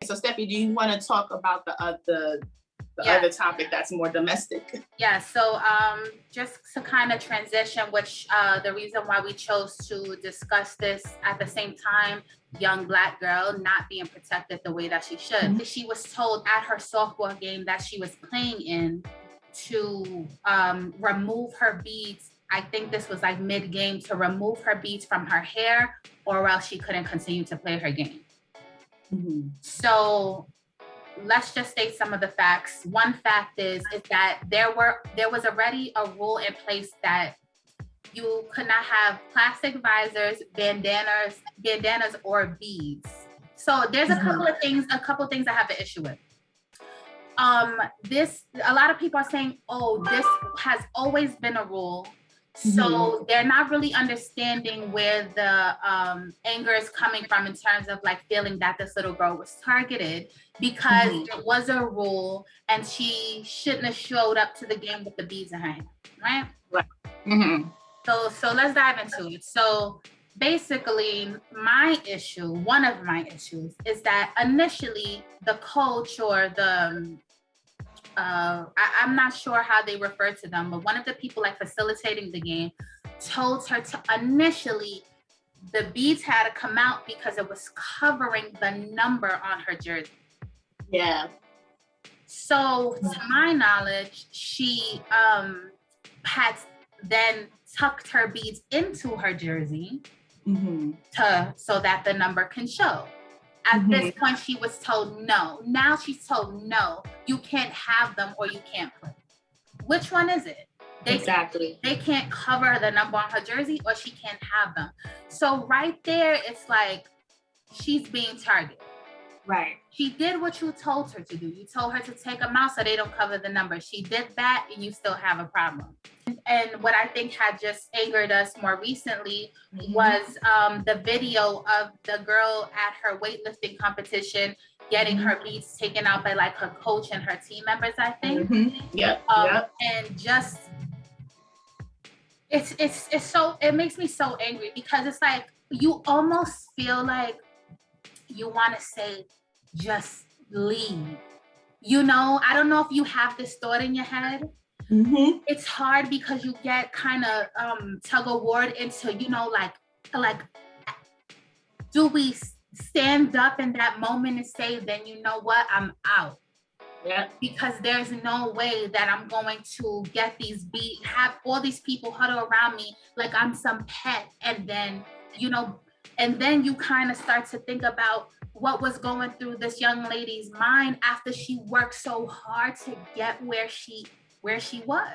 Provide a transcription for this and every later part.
so Steffi, do you want to talk about the other topic that's more domestic? Yeah, so just to kind of transition, which the reason why we chose to discuss this at the same time, young Black girl not being protected the way that she should. Mm-hmm. She was told at her softball game that she was playing in to remove her beads. I think this was like mid-game, to remove her beads from her hair, or else she couldn't continue to play her game. Mm-hmm. So let's just state some of the facts. One fact is that there was already a rule in place that you could not have plastic visors, bandanas, or beads. So there's a couple of things I have an issue with. A lot of people are saying, oh, this has always been a rule. So they're not really understanding where the anger is coming from in terms of like feeling that this little girl was targeted, because it was a rule and she shouldn't have showed up to the game with the beads in her hand, right? Right. Mm-hmm. So let's dive into it. So basically, one of my issues is that initially the coach or the I'm not sure how they refer to them, but one of the people like facilitating the game told her to initially, the beads had to come out because it was covering the number on her jersey. Yeah. So to my knowledge, she had then tucked her beads into her jersey so that the number can show. At this point, she was told no. Now she's told no, you can't have them or you can't play. Which one is it? Exactly. They can't cover the number on her jersey, or she can't have them. So right there, it's like she's being targeted. Right. She did what you told her to do. You told her to take them out so they don't cover the number. She did that, and you still have a problem. And what I think had just angered us more recently was the video of the girl at her weightlifting competition getting her beads taken out by like her coach and her team members, I think. Yep. And just it's so, it makes me so angry, because it's like you almost feel like you want to say, just leave. You know, I don't know if you have this thought in your head. It's hard because you get kind of tug of war into, you know, like, do we stand up in that moment and say, then you know what, I'm out? Yeah. Because there's no way that I'm going to get these beats, have all these people huddle around me like I'm some pet, and then, you know, and then you kind of start to think about what was going through this young lady's mind after she worked so hard to get where she was.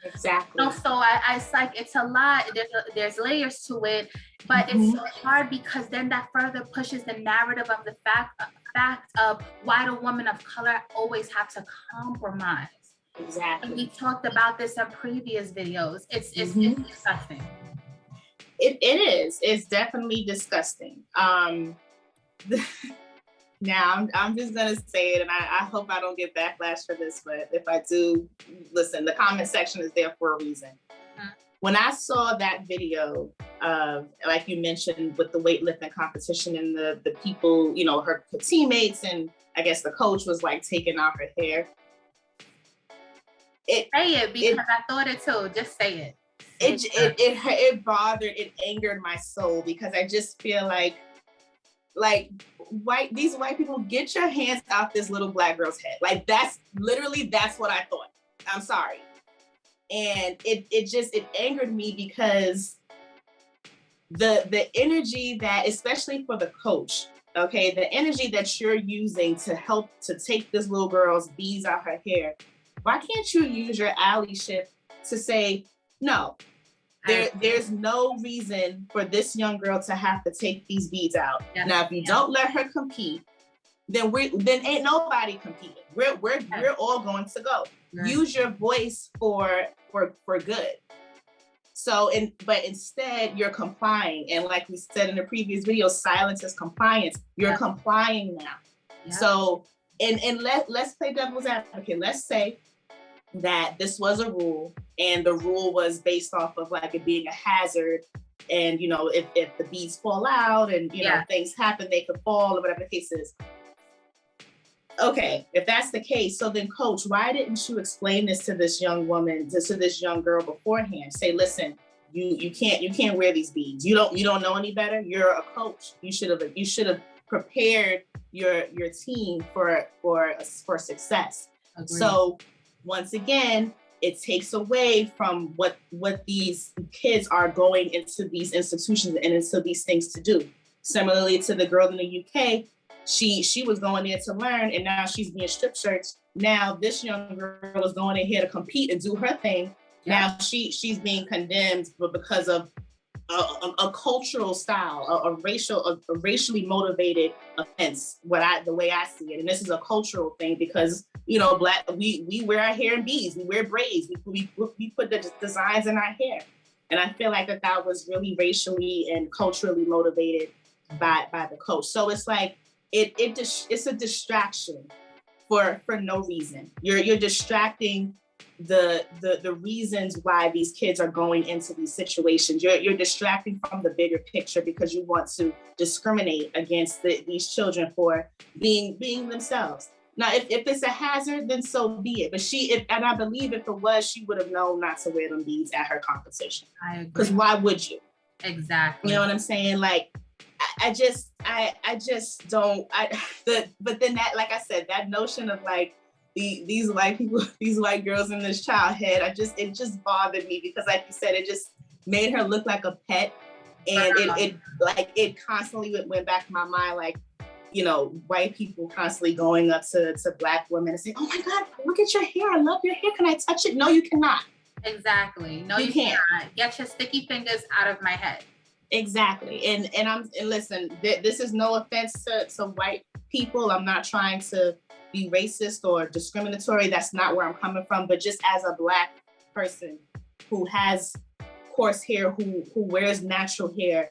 Exactly. You know, so it's like, it's a lot. There's layers to it, but it's so hard because then that further pushes the narrative of the fact of why the woman of color always have to compromise. Exactly. And we talked about this in previous videos. It's disgusting. It is. It's definitely disgusting. Now, I'm just going to say it, and I hope I don't get backlash for this, but if I do, listen, the comment section is there for a reason. When I saw that video of, like you mentioned, with the weightlifting competition and the people, you know, her teammates, and I guess the coach was like taking out her hair. Say it, because I thought it too. Just say it. It bothered, it angered my soul, because I just feel like these white people, get your hands out this little Black girl's head. Like, that's what I thought. I'm sorry. And it angered me, because the energy that, especially for the coach, okay, the energy that you're using to help to take this little girl's beads out her hair, why can't you use your allyship to say, no, there's no reason for this young girl to have to take these beads out. Yeah. Now, if you don't let her compete, then ain't nobody competing. We're all going to go. Right. Use your voice for good. So, but instead you're complying. And like we said in the previous video, silence is compliance. You're complying now. Yeah. So, and let's play devil's advocate. Let's say that this was a rule, and the rule was based off of like it being a hazard, and you know, if the beads fall out and you know things happen, they could fall, or whatever the case is. Okay, if that's the case, so then coach, why didn't you explain this to this young woman, to this young girl beforehand? Say, listen, you can't wear these beads. You don't know any better. You're a coach. You should have prepared your team for success. Agreed. So once again, it takes away from what these kids are going into these institutions and into these things to do. Similarly to the girl in the UK, she was going there to learn, and now she's being strip searched. Now this young girl is going in here to compete and do her thing. Yeah. Now she's being condemned, but because of a cultural style, a racially motivated offense. The way I see it, and this is a cultural thing because black we wear our hair in beads, we wear braids, we put the designs in our hair, and I feel like that was really racially and culturally motivated by the coach. So it's like it's a distraction for no reason. You're distracting the reasons why these kids are going into these situations. You're distracting from the bigger picture because you want to discriminate against these children for being themselves. Now, if it's a hazard, then so be it. But and I believe if it was, she would have known not to wear them beads at her competition. I agree. Because why would you? Exactly. You know what I'm saying? Like, I just don't. But then that, like I said, that notion of like these white people, these white girls in this child head, it just bothered me because, like you said, it just made her look like a pet, and it constantly went back to my mind, like, white people constantly going up to black women and saying, "Oh my God, look at your hair! I love your hair. Can I touch it?" No, you cannot. Exactly. No, you can't. Get your sticky fingers out of my head. Exactly. And listen, this is no offense to white people. I'm not trying to be racist or discriminatory. That's not where I'm coming from. But just as a black person who has coarse hair, who wears natural hair,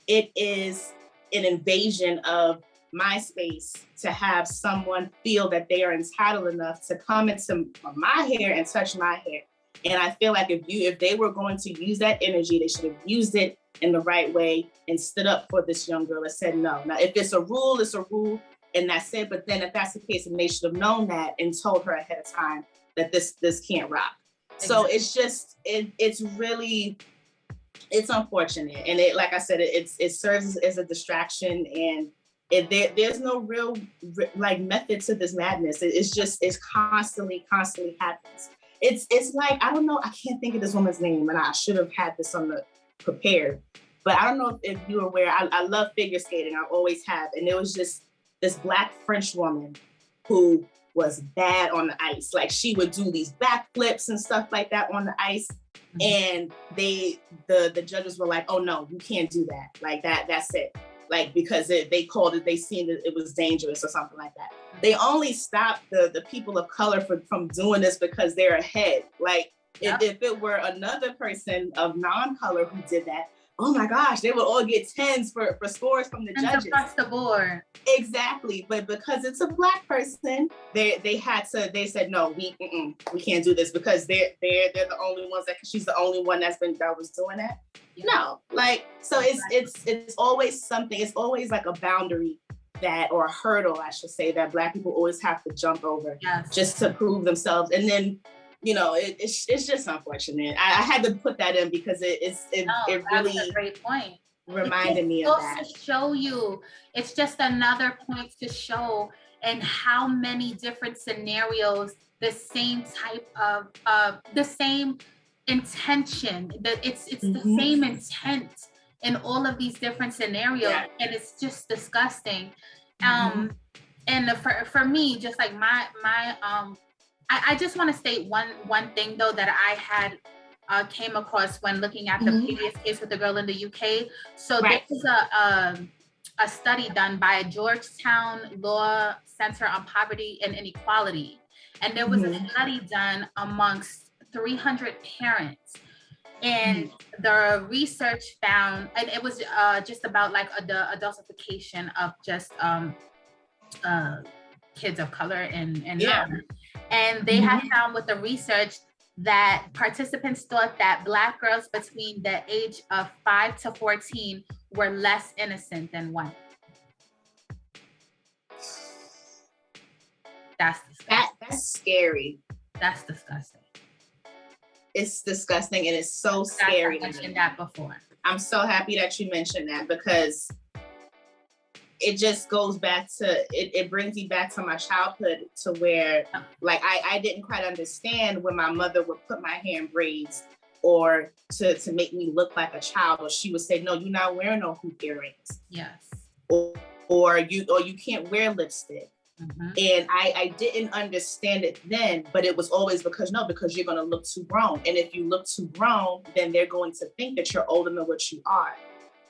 it is an invasion of my space to have someone feel that they are entitled enough to come into my hair and touch my hair. And I feel like if they were going to use that energy, they should have used it in the right way and stood up for this young girl and said no. Now, if it's a rule, it's a rule, and that's it. But then if that's the case, then they should have known that and told her ahead of time that this can't rock. Exactly. So it's just, it's really, it's unfortunate. And it, like I said, it serves as a distraction, and there's no real like method to this madness. It's constantly happens. It's like, I don't know, I can't think of this woman's name, and I should have had this on the prepared, but I don't know if you're aware, I love figure skating, I always have, and it was just this black French woman who was bad on the ice. Like, she would do these backflips and stuff like that on the ice, and the judges were like, "Oh no, you can't do that. Like that's it." Like, because they called it, they seen that it was dangerous or something like that. They only stopped the people of color from doing this because they're ahead. Like, yep. If it were another person of non-color who did that, oh my gosh, they would all get 10s for scores from the judges. Across the board. Exactly. But because it's a black person, they said, no, we can't do this because they're the only ones she's the only one that was doing that. Yeah. No, like, so it's always something, it's always like a boundary or a hurdle, I should say, that black people always have to jump over. Yes. Just to prove themselves. And then, it's just unfortunate. I had to put that in because it really, that's a great point. Reminded me of that. To show you, it's just another point to show and how many different scenarios, the same type of the same intention, that it's the same intent in all of these different scenarios, and it's just disgusting. And for me, just like my I just want to state one thing though that I had came across when looking at the previous case with the girl in the UK. So This is a study done by Georgetown Law Center on Poverty and Inequality, and there was a study done amongst 300 parents. And the research found, and it was just about like the adultification of just kids of color and and they had found with the research that participants thought that Black girls between the age of 5 to 14 were less innocent than white. That's disgusting. That's scary. That's disgusting. It's disgusting, and it's so scary. I mentioned that before. I'm so happy that you mentioned that, because it just goes back to, it brings me back to my childhood, to where like I didn't quite understand when my mother would put my hair in braids, or to make me look like a child, or she would say, no, you're not wearing no hoop earrings. Yes. Or you can't wear lipstick. Mm-hmm. And I didn't understand it then, but it was always because you're going to look too grown. And if you look too grown, then they're going to think that you're older than what you are.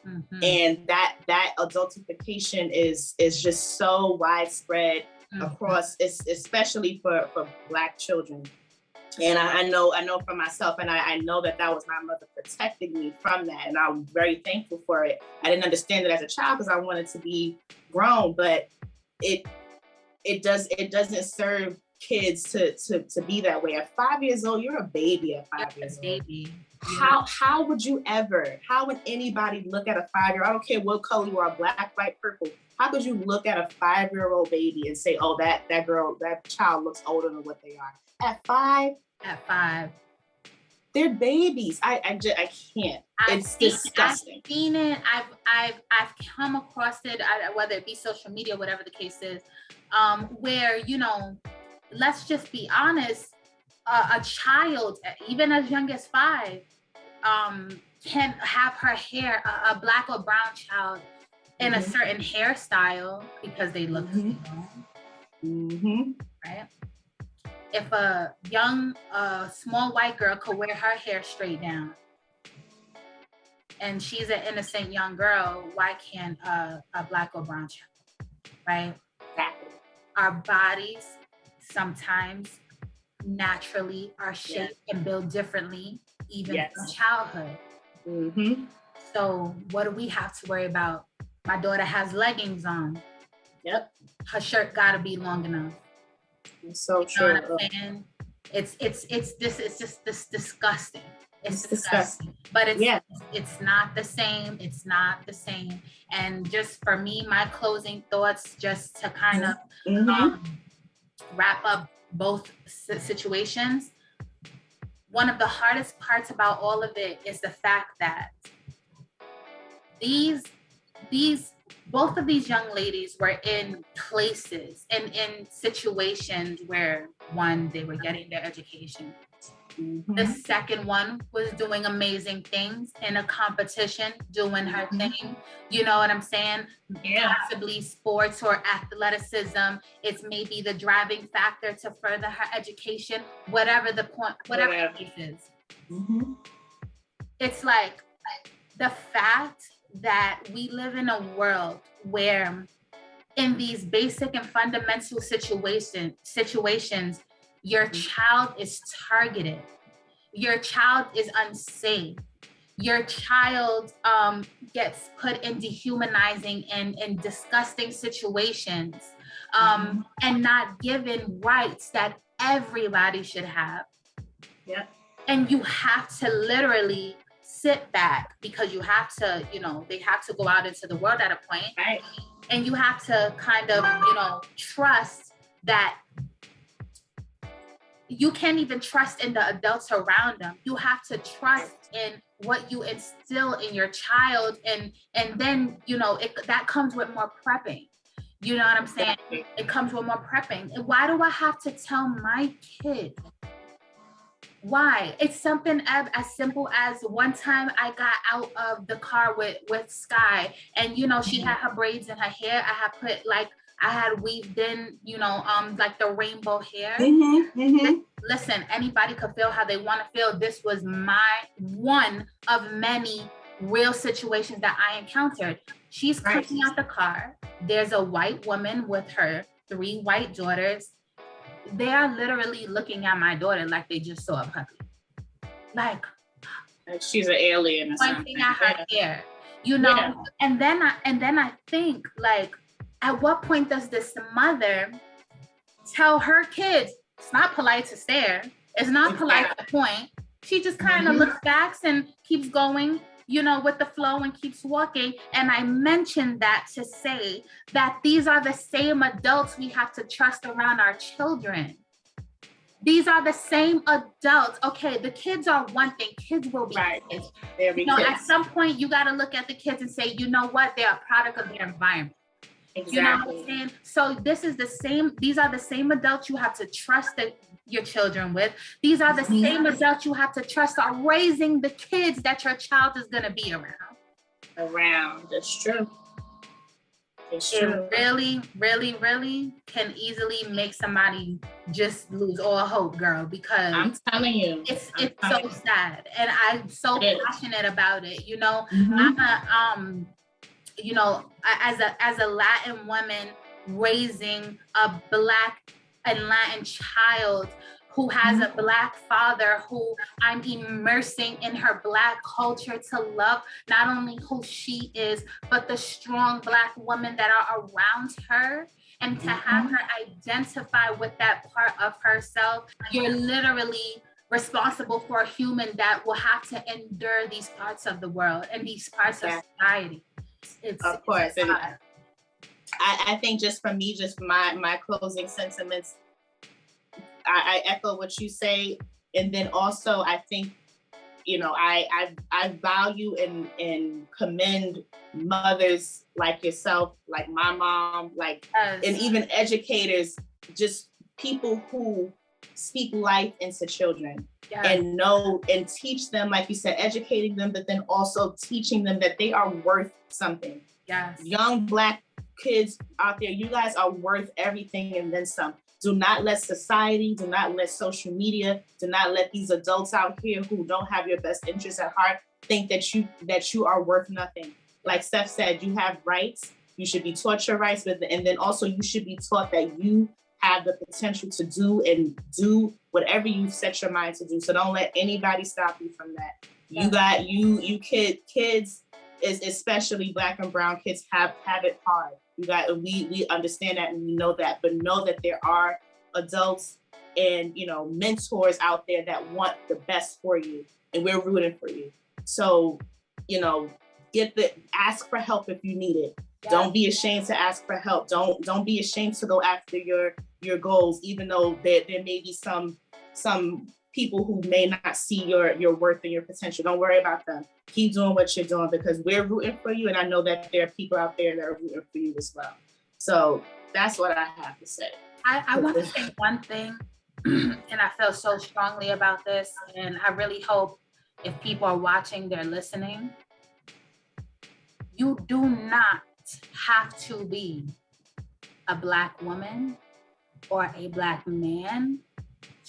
Mm-hmm. And that adultification is just so widespread across, especially for Black children. And I know for myself, and I know that was my mother protecting me from that. And I'm very thankful for it. I didn't understand it as a child because I wanted to be grown, but it doesn't serve kids to be that way. At 5 years old, you're a baby at 5 years old. How would anybody look at a 5-year-old? I don't care what color you are, black, white, purple. How could you look at a 5-year-old baby and say, oh, that child looks older than what they are? At 5? At 5. They're babies. I can't. It's disgusting. I've seen it. I've come across it, whether it be social media, whatever the case is, where, let's just be honest, a child, even as young as 5, can have her hair, a Black or brown child, in a certain hairstyle because they look right? If a young, small white girl could wear her hair straight down, and she's an innocent young girl, why can't a Black or brown child, right? Exactly. Our bodies sometimes naturally are shaped and built differently, even from childhood. Mm-hmm. So what do we have to worry about? My daughter has leggings on. Yep. Her shirt gotta be long enough. It's so true. Know what I'm saying? It's just this disgusting. It's disgusting. But it's not the same. It's not the same. And just for me, my closing thoughts, just to kind of wrap up both situations. One of the hardest parts about all of it is the fact that both of these young ladies were in places and in situations where, one, they were getting their education. Mm-hmm. The second one was doing amazing things in a competition, doing her thing. You know what I'm saying? Yeah. Possibly sports or athleticism. It's maybe the driving factor to further her education, whatever the point, whatever the case is. Mm-hmm. It's like the fact that we live in a world where in these basic and fundamental situations, your child is targeted. Your child is unsafe. Your child gets put in dehumanizing and disgusting situations and not given rights that everybody should have. Yeah. And you have to literally sit back because you have to, they have to go out into the world at a point. Right. And you have to kind of, trust that you can't even trust in the adults around them. You have to trust in what you instill in your child. And then, that comes with more prepping. You know what I'm saying? It comes with more prepping. And why do I have to tell my kid? Why? It's something as simple as one time I got out of the car with Sky, and she had her braids in her hair. I had weaved in, like the rainbow hair. Listen, anybody could feel how they want to feel. This was one of many real situations that I encountered. She's coming out the car. There's a white woman with her 3 white daughters. They are literally looking at my daughter like they just saw a puppy. Like she's an alien or pointing at her hair, and then I think, like, at what point does this mother tell her kids it's not polite to stare, it's not polite to point? She just kind of looks back and keeps going. with the flow and keeps walking. And I mentioned that to say that these are the same adults we have to trust around our children. These are the same adults. Okay, the kids are one thing. Kids will be kids. At some point, you got to look at the kids and say, you know what? They're a product of their environment. Exactly. You know what I'm saying? So these are the same adults you have to trust your children with. These are the same adults you have to trust are raising the kids that your child is going to be around. That's true. It really, really, really can easily make somebody just lose all hope, girl, because I'm telling you, it's so sad. And I'm so passionate about it. I'm as a Latin woman raising a Black and Latin child who has a Black father, who I'm immersing in her Black culture to love not only who she is, but the strong Black women that are around her, and to have her identify with that part of herself. You're literally responsible for a human that will have to endure these parts of the world and these parts of society. Of course. And I think just for me, just my closing sentiments, I echo what you say. And then also, I think, I value and commend mothers like yourself, like my mom, and even educators, just people who speak life into children and know and teach them, like you said, educating them, but then also teaching them that they are worth something. Yes. Young Black kids out there, you guys are worth everything and then some. Do not let society, do not let social media, do not let these adults out here who don't have your best interests at heart think that you are worth nothing. Like Steph said, you have rights. You should be taught your rights, and then also you should be taught that you have the potential to do whatever you set your mind to do. So don't let anybody stop you from that. Yeah. Kids, especially Black and brown kids have it hard. We understand that and we know that, but know that there are adults and mentors out there that want the best for you, and we're rooting for you. So ask for help if you need it. Yeah. Don't be ashamed to ask for help. Don't be ashamed to go after your goals, even though there may be some people who may not see your worth and your potential. Don't worry about them. Keep doing what you're doing, because we're rooting for you. And I know that there are people out there that are rooting for you as well. So that's what I have to say. I want to say one thing, and I feel so strongly about this. And I really hope if people are watching, they're listening. You do not have to be a Black woman or a Black man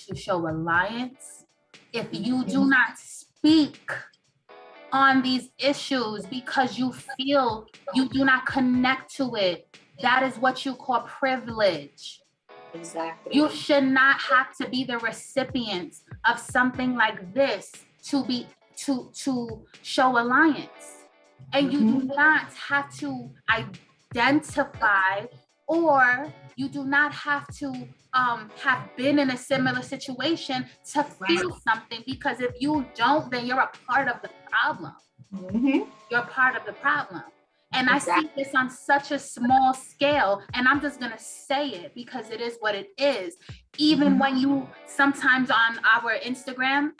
to show alliance. If you do not speak on these issues because you feel you do not connect to it, that is what you call privilege. Exactly. You should not have to be the recipient of something like this to show alliance. And you do not have to identify, or you do not have to have been in a similar situation to feel something, because if you don't, then you're a part of the problem. You're part of the problem. And exactly. I see this on such a small scale, and I'm just going to say it because it is what it is. Even when you, sometimes on our Instagram,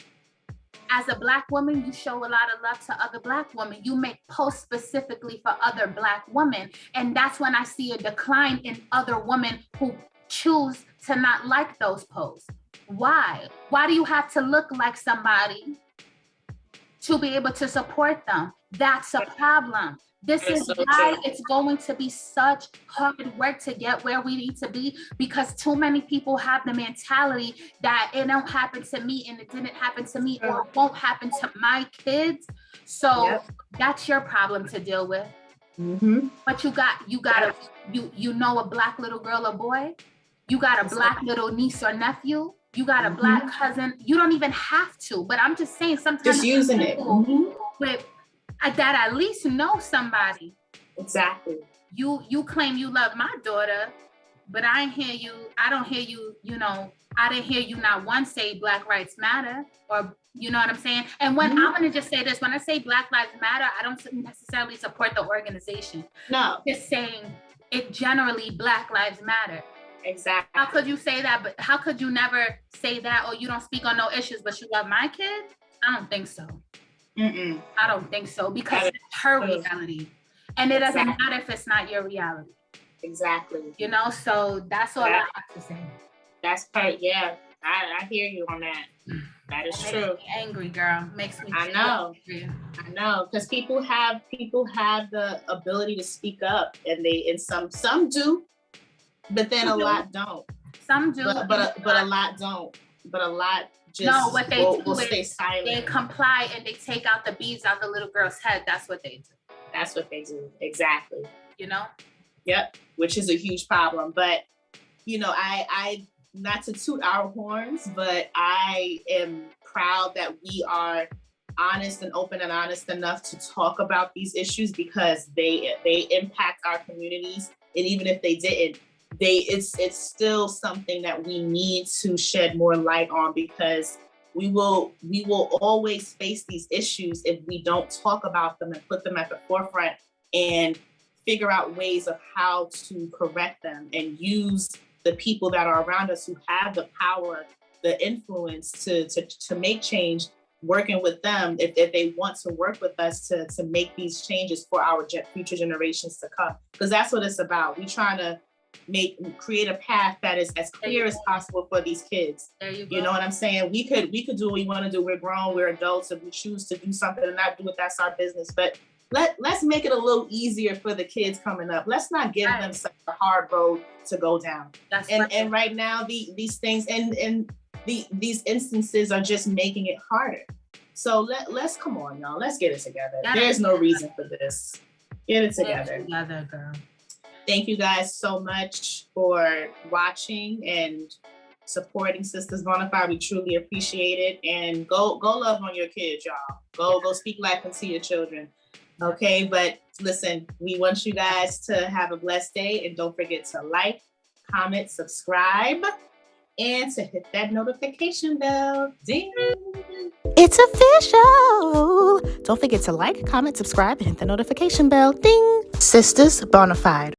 as a Black woman, you show a lot of love to other Black women. You make posts specifically for other Black women. And that's when I see a decline in other women who choose to not like those posts. Why? Why do you have to look like somebody to be able to support them? That's a problem. This is why it's going to be such hard work to get where we need to be, because too many people have the mentality that it don't happen to me and it didn't happen to me, or it won't happen to my kids. So that's your problem to deal with. But you know a Black little girl or boy, you got a Black little niece or nephew, you got a Black cousin. You don't even have to, but I'm just saying sometimes just using it with that at least know somebody. Exactly. You claim you love my daughter, but I don't hear you, I didn't hear you not once say Black Lives Matter, or you know what I'm saying? And when I'm gonna just say this, when I say Black Lives Matter, I don't necessarily support the organization. No. Just saying it generally Black Lives Matter. Exactly. How could you say that? But how could you never say that? Or you don't speak on no issues, but you love my kid? I don't think so. I don't think so, because it's her reality. And it doesn't matter if it's not your reality. Exactly. So that's all I have to say. That's part. Yeah, I hear you on that. That is true. Makes me angry, girl. Makes me. I know, because people have the ability to speak up, and some do, but then a lot don't. Some do, but a lot don't. But a lot just what they will stay silent. They comply and they take out the beads out the little girl's head. That's what they do. That's what they do. Exactly. Yep. Which is a huge problem. But I not to toot our horns, but I am proud that we are honest and open and honest enough to talk about these issues, because they impact our communities. And even if they didn't, it's still something that we need to shed more light on, because we will always face these issues if we don't talk about them and put them at the forefront and figure out ways of how to correct them and use the people that are around us who have the power, the influence to make change, working with them if they want to work with us to make these changes for our future generations to come. Because that's what it's about. We're trying to create a path that is as clear as possible for these kids. There you go. You know what I'm saying? We could do what we want to do. We're grown, we're adults. If we choose to do something and not do it, that's our business. But let's make it a little easier for the kids coming up. Let's not give them such a hard road to go down. And right now, these things and these instances are just making it harder. So let's come on, y'all. Let's get it together. There's no reason for this. Get it together. Get it together, girl. Thank you guys so much for watching and supporting Sistas Bonafide. We truly appreciate it. And go love on your kids, y'all. Go speak life into your children. Okay, but listen, we want you guys to have a blessed day, and don't forget to like, comment, subscribe, and to hit that notification bell. Ding! It's official! Don't forget to like, comment, subscribe, and hit the notification bell. Ding! Sistas Bonafide.